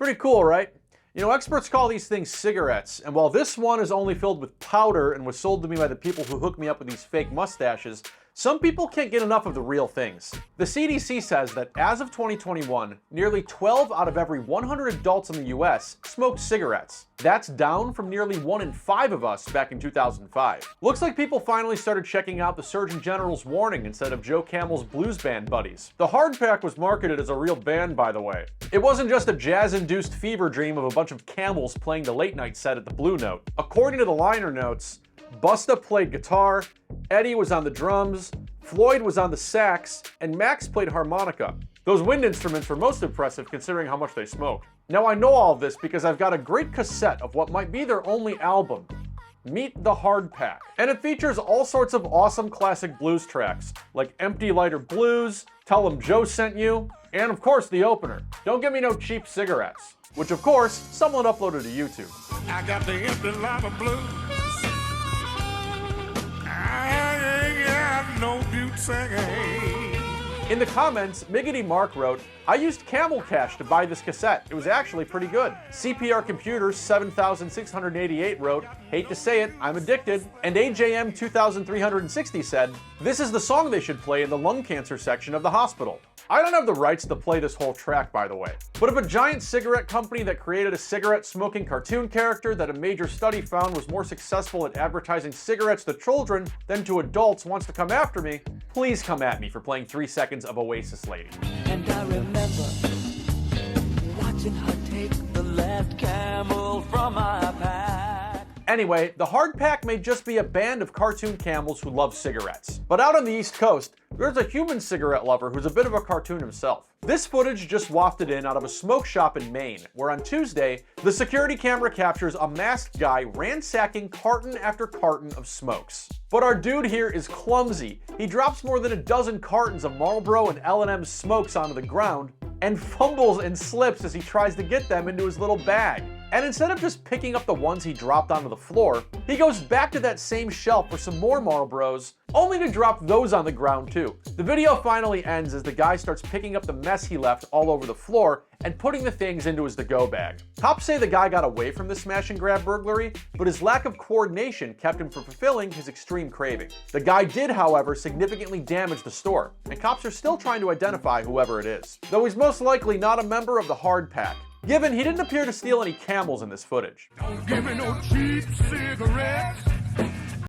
Pretty cool, right? You know, experts call these things cigarettes, and while this one is only filled with powder and was sold to me by the people who hooked me up with these fake mustaches, some people can't get enough of the real things. The CDC says that as of 2021, nearly 12 out of every 100 adults in the US smoke cigarettes. That's down from nearly 1 in 5 of us back in 2005. Looks like people finally started checking out the Surgeon General's warning instead of Joe Camel's blues band buddies. The hard pack was marketed as a real band, by the way. It wasn't just a jazz-induced fever dream of a bunch of camels playing the late night set at the Blue Note. According to the liner notes, Busta played guitar, Eddie was on the drums, Floyd was on the sax, and Max played harmonica. Those wind instruments were most impressive considering how much they smoked. Now I know all of this because I've got a great cassette of what might be their only album, Meet the Hard Pack. And it features all sorts of awesome classic blues tracks, like Empty Lighter Blues, Tell 'em Joe Sent You, and of course the opener, Don't Give Me No Cheap Cigarettes, which of course someone uploaded to YouTube. I got the empty lighter blues. I ain't got no beauty singing. In the comments, Miggity Mark wrote, I used Camel Cash to buy this cassette. It was actually pretty good. CPR Computers 7688 wrote, hate to say it, I'm addicted. And AJM 2360 said, this is the song they should play in the lung cancer section of the hospital. I don't have the rights to play this whole track, by the way. But if a giant cigarette company that created a cigarette-smoking cartoon character that a major study found was more successful at advertising cigarettes to children than to adults wants to come after me, please come at me for playing 3 seconds of Oasis Lady. And I remember watching her take the last camel from my pack. Anyway, the Hard Pack may just be a band of cartoon camels who love cigarettes. But out on the East Coast, there's a human cigarette lover who's a bit of a cartoon himself. This footage just wafted in out of a smoke shop in Maine, where on Tuesday, the security camera captures a masked guy ransacking carton after carton of smokes. But our dude here is clumsy. He drops more than a dozen cartons of Marlboro and L&M smokes onto the ground, and fumbles and slips as he tries to get them into his little bag. And instead of just picking up the ones he dropped onto the floor, he goes back to that same shelf for some more Marlboros, only to drop those on the ground too. The video finally ends as the guy starts picking up the mess he left all over the floor and putting the things into his to-go bag. Cops say the guy got away from the smash and grab burglary, but his lack of coordination kept him from fulfilling his extreme craving. The guy did, however, significantly damage the store, and cops are still trying to identify whoever it is, though he's most likely not a member of the Hard Pack, given he didn't appear to steal any camels in this footage. Don't give me no cheap cigarettes.